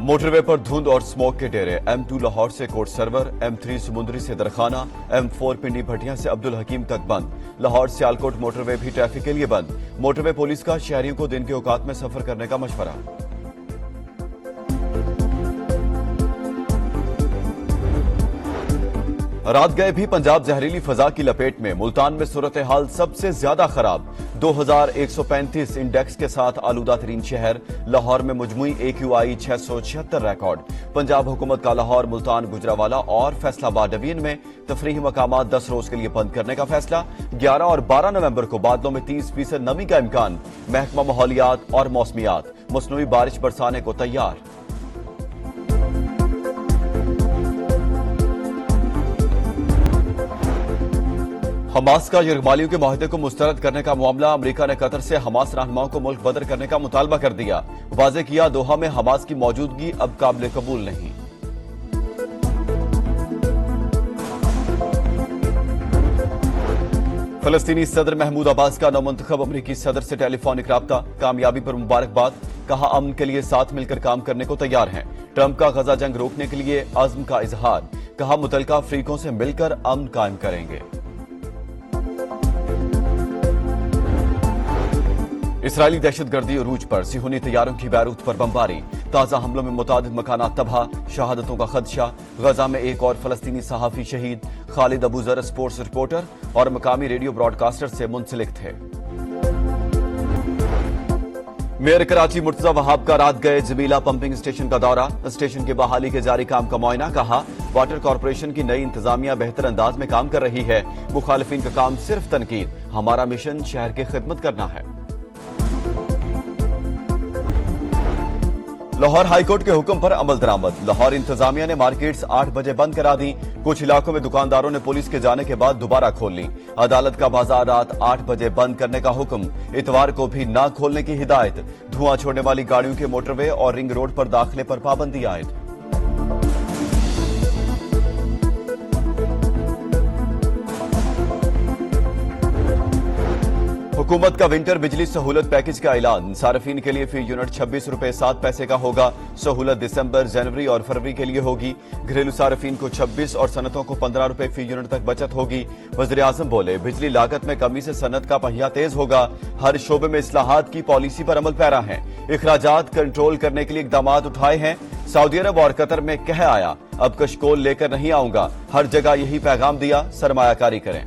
Motorway पर धुंध और स्मोक के डेरे। M2 लाहौर से कोट सरवर, M3 समुंदरी से दरखाना, M4 पिंडी भटिया से अब्दुल हकीम तक बंद। लाहौर सियालकोट मोटरवे भी ट्रैफिक के लिए बंद। मोटरवे पुलिस का शहरियों को दिन के औकात में सफर करने का मशवरा। रात गए भी पंजाब जहरीली फजा की लपेट में। मुल्तान में सूरत हाल सबसे ज्यादा खराब, 2135 इंडेक्स के साथ आलूदा तरीन शहर। लाहौर में मजमुई AQI 676 रिकॉर्ड। पंजाब हुकूमत का लाहौर, मुल्तान, गुजरावाला और फैसलाबाद डिवीजन में तफरीही मकामात 10 रोज के लिए बंद करने का फैसला। 11 और 12 नवंबर को बादलों में 30% नमी का इम्कान। महकमा माहौलियात और मौसमियात मसनूई बारिश बरसाने को तैयार। हमास का यरगमालियों के माहदे को मुस्तरद करने का मामला। अमेरिका ने कतर से हमास रहनुमाओं को मुल्क बदर करने का मुतालबा कर दिया। वाज़े किया, दोहा में हमास की मौजूदगी अब काबिल कबूल नहीं। फलस्तीनी सदर महमूद अब्बास का नौमुंतखब अमरीकी सदर से टेलीफोनिक राब्ता। कामयाबी पर मुबारकबाद, कहा अमन के लिए साथ मिलकर काम करने को तैयार हैं। ट्रंप का गजा जंग रोकने के लिए अज़्म का इजहार, कहा मुतल्लिका अफ्रीकों से मिलकर अमन कायम करेंगे। इसराइली दहशतगर्दी उरूज पर, सिहोनी तैयारों की बैरूत पर बमबारी। ताजा हमलों में मुतादिद मकानात तबाह, शहादतों का खदशा। गजा में एक और फलस्तीनी सहाफी शहीद। खालिद अबू जर स्पोर्ट्स रिपोर्टर और मकामी रेडियो ब्रॉडकास्टर से मुंसलिक थे। मेयर कराची मुर्तजा वहाब का रात गए जमीला पंपिंग स्टेशन का दौरा। स्टेशन की बहाली के जारी काम का मुआयना, कहा वाटर कॉरपोरेशन की नई इंतजामिया बेहतर अंदाज में काम कर रही है। मुखालिफिन का काम सिर्फ तनकीद, हमारा मिशन शहर की खिदमत करना है। लाहौर हाईकोर्ट के हुक्म पर अमल दरामद। लाहौर इंतजामिया ने मार्केट्स 8 बजे बंद करा दी। कुछ इलाकों में दुकानदारों ने पुलिस के जाने के बाद दोबारा खोल ली। अदालत का बाजार रात 8 बजे बंद करने का हुक्म। इतवार को भी न खोलने की हिदायत। धुआं छोड़ने वाली गाड़ियों के मोटरवे और रिंग रोड पर दाखिले पर पाबंदी आयद। हुकूमत का विंटर बिजली सहूलत पैकेज का ऐलान। सार्फिन के लिए फी यूनिट 26 रुपए 7 पैसे का होगा। सहूलत दिसंबर, जनवरी और फरवरी के लिए होगी। घरेलू सार्फिन को 26 और सनतों को 15 रुपए फी यूनिट तक बचत होगी। वज़ीर आज़म बोले, बिजली लागत में कमी से सनत का पहिया तेज होगा। हर शोबे में इस्लाहात की पॉलिसी पर अमल पैरा है। इखराजात कंट्रोल करने के लिए इकदाम उठाए हैं। सऊदी अरब और कतर में कह आया, अब कशकोल लेकर नहीं आऊंगा। हर जगह यही पैगाम दिया, सरमायाकारी करें।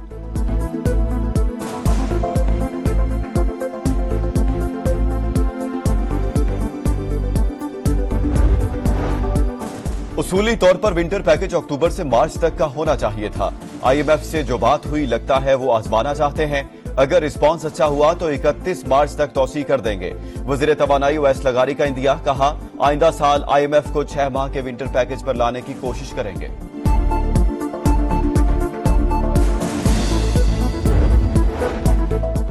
उसूली तौर पर विंटर पैकेज अक्टूबर से मार्च तक का होना चाहिए था। IMF से जो बात हुई, लगता है वो आजमाना चाहते हैं। अगर रिस्पांस अच्छा हुआ तो 31 मार्च तक तौसी कर देंगे। वज़ीर तवानाई वैस लगारी का इंदिया, कहा आइंदा साल IMF को 6 माह के विंटर पैकेज पर लाने की कोशिश करेंगे।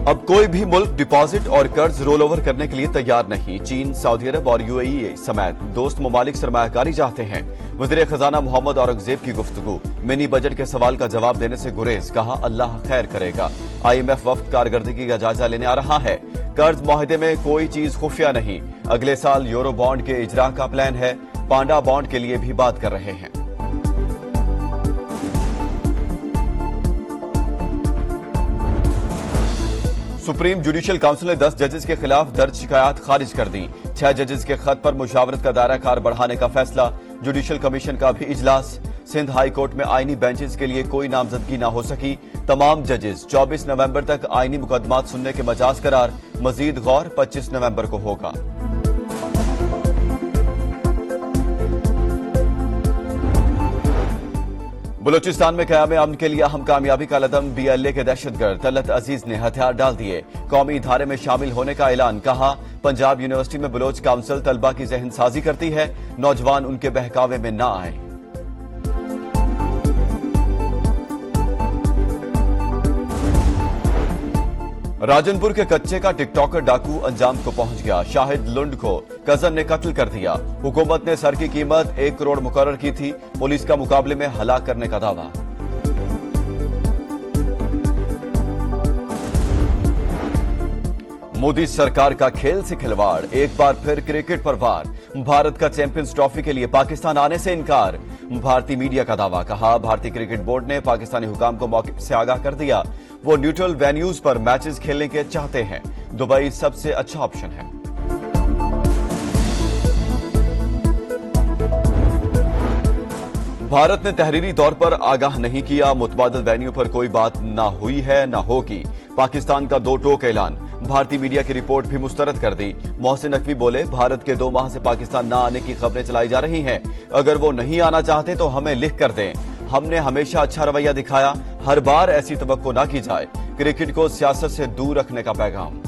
अब कोई भी मुल्क डिपॉजिट और कर्ज रोल ओवर करने के लिए तैयार नहीं। चीन, सऊदी अरब और UAE समेत दोस्त ममालिक सरमायाकारी चाहते हैं। वज़ीर खजाना मोहम्मद औरंगजेब की गुफ्तगू। मिनी बजट के सवाल का जवाब देने से गुरेज, कहा अल्लाह खैर करेगा। IMF वफ्द कारकर्दगी का जायजा लेने आ रहा है। कर्ज मुआहदे में कोई चीज खुफिया नहीं। अगले साल यूरो बॉन्ड के इजरा का प्लान है। पांडा बॉन्ड के लिए भी बात कर रहे हैं। सुप्रीम जुडिशियल काउंसिल ने 10 जजेस के खिलाफ दर्ज शिकायत खारिज कर दी। 6 जजेस के खत पर मुशावरत का दायरा कार बढ़ाने का फैसला। जुडिशियल कमीशन का भी इजलास। सिंध हाई कोर्ट में आईनी बेंचेस के लिए कोई नामजदगी न हो सकी। तमाम जजेस 24 नवंबर तक आईनी मुकदमात सुनने के मजाज करार। मजीद गौर 25 नवंबर को होगा। बलूचिस्तान में क़याम अमन के लिए अहम कामयाबी का लदम। BLA के दहशतगर्द तलत अजीज ने हथियार डाल दिए। कौमी धारे में शामिल होने का ऐलान, कहा पंजाब यूनिवर्सिटी में बलोच काउंसिल तलबा की जहन साजी करती है। नौजवान उनके बहकावे में ना आए। राजनपुर के कच्चे का टिकटॉकर डाकू अंजाम को पहुंच गया। शाहिद लुंड को कजन ने कत्ल कर दिया। हुकूमत ने सर की कीमत 1 करोड़ मुकर्रर की थी। पुलिस का मुकाबले में हलाक करने का दावा। मोदी सरकार का खेल से खिलवाड़, एक बार फिर क्रिकेट पर वार। भारत का चैंपियंस ट्रॉफी के लिए पाकिस्तान आने से इनकार। भारतीय मीडिया का दावा, कहा भारतीय क्रिकेट बोर्ड ने पाकिस्तानी हुकाम को मौके से आगाह कर दिया। वो न्यूट्रल वेन्यूज पर मैचेस खेलने के चाहते हैं। दुबई सबसे अच्छा ऑप्शन है। भारत ने तहरीरी तौर पर आगाह नहीं किया, मुतबादिल वेन्यू पर कोई बात ना हुई है ना होगी। पाकिस्तान का दो टोक ऐलान, भारतीय मीडिया की रिपोर्ट भी मुस्तरद कर दी। मोहसिन नकवी बोले, भारत के 2 माह से पाकिस्तान न आने की खबरें चलाई जा रही हैं। अगर वो नहीं आना चाहते तो हमें लिख कर दें। हमने हमेशा अच्छा रवैया दिखाया, हर बार ऐसी तवक्को ना की जाए। क्रिकेट को सियासत से दूर रखने का पैगाम।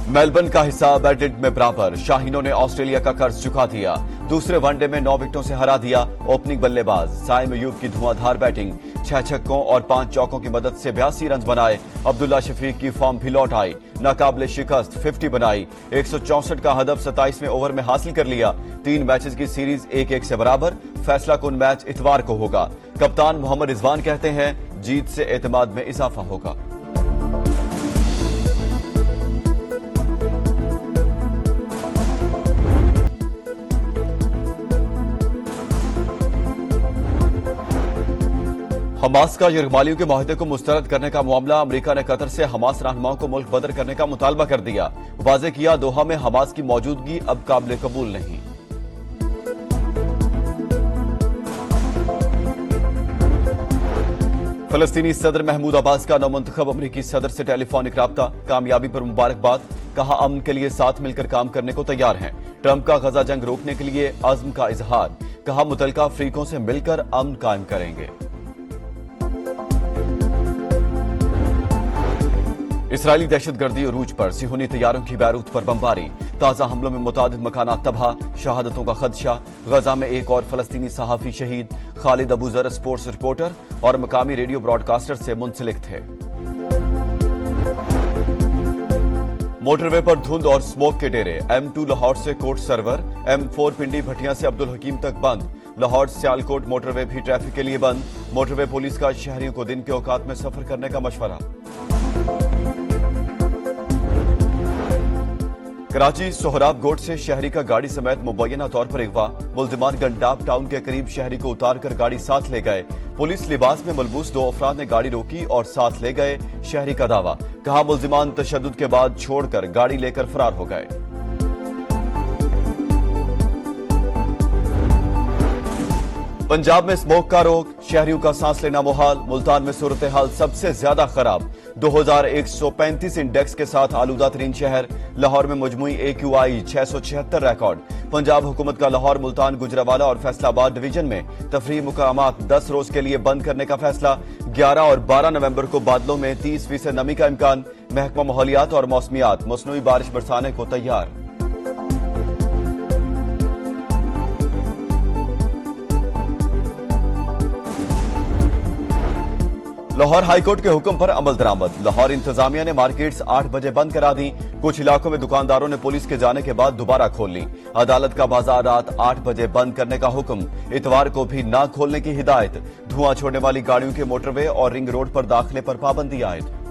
मेलबर्न का हिसाब एडिलेड में बराबर, शाहीनों ने ऑस्ट्रेलिया का कर्ज चुका दिया। दूसरे वनडे में 9 विकेटों से हरा दिया ओपनिंग बल्लेबाज साइम अयूब की धुआंधार बैटिंग, 6 छक्कों और 5 चौकों की मदद से 82 रन बनाए। अब्दुल्ला शफीक की फॉर्म भी लौट आई, नाकाबिले शिकस्त 50 बनाई। 164 का हदफ 27वें ओवर में हासिल कर लिया। 3 मैचेस की सीरीज 1-1 से बराबर। फैसला कुन मैच इतवार को होगा। कप्तान मोहम्मद रिजवान कहते हैं, जीत से एतमाद में इजाफा होगा। हमास का यरगमालियों के माहदे को मुस्तरद करने का मामला, अमेरिका ने कतर से हमास रहनुमाओं को मुल्क बदर करने का मुतालबा कर दिया। वाज़ेह किया, दोहा में हमास की मौजूदगी अब काबिल कबूल नहीं। फलस्तीनी सदर महमूद अब्बास का नौमुंतखब अमरीकी सदर से टेलीफोनिक राब्ता, कामयाबी पर मुबारकबाद। कहा, अमन के लिए साथ मिलकर काम करने को तैयार हैं। ट्रंप का गजा जंग रोकने के लिए अज़्म का इजहार। कहा, मुतल्लिका अफ्रीकों से मिलकर अमन कायम करेंगे। इसराइली दहशतगर्दी अरूज पर, सिहोनी तैयारों की बैरूत पर बमबारी। ताजा हमलों में मुतादिद मकानात तबाह, शहादतों का खदशा। गजा में एक और फलस्तीनी सहाफी शहीद। खालिद अबू जर स्पोर्ट्स रिपोर्टर और मकामी रेडियो ब्रॉडकास्टर से मुंसलिक थे। मोटरवे पर धुंध और स्मोक के डेरे। M2 लाहौर से कोट सरवर, M4 पिंडी भटिया से अब्दुल हकीम तक बंद। लाहौर सियालकोट मोटरवे भी ट्रैफिक के लिए बंद। मोटरवे पुलिस का शहरियों को दिन के औकात में सफर करने का मशवरा। कराची सोहराब गोट से शहरी का गाड़ी समेत मुबैना तौर पर अगवा। मुल्जिमान गंडाब टाउन के करीब शहरी को उतार कर गाड़ी साथ ले गए। पुलिस लिबास में मलबूस 2 अफराद ने गाड़ी रोकी और साथ ले गए। शहरी का दावा, कहा मुल्जिमान तशद्दुद के बाद छोड़कर गाड़ी लेकर फरार हो गए। पंजाब में स्मोक का रोक, शहरियों का सांस लेना मुहाल। मुल्तान में सूरत हाल सबसे ज्यादा खराब, 2135 इंडेक्स के साथ आलूदा तरीन शहर। लाहौर में मजमूई AQI 676 रिकॉर्ड। पंजाब हुकूमत का लाहौर, मुल्तान, गुजरावाला और फैसलाबाद डिवीजन में तफरीह मुकामात 10 रोज के लिए बंद करने का फैसला। 11 और 12 नवंबर को बादलों में 30% नमी का इम्कान। महकमा माहौलियात और मौसमियात मसनूई बारिश बरसाने को तैयार। लाहौर हाईकोर्ट के हुक्म पर अमल दरामद। लाहौर इंतजामिया ने मार्केट्स 8 बजे बंद करा दी। कुछ इलाकों में दुकानदारों ने पुलिस के जाने के बाद दोबारा खोल ली। अदालत का बाजार रात 8 बजे बंद करने का हुक्म। इतवार को भी ना खोलने की हिदायत। धुआं छोड़ने वाली गाड़ियों के मोटरवे और रिंग रोड पर दाखिले पर पाबंदी आयद।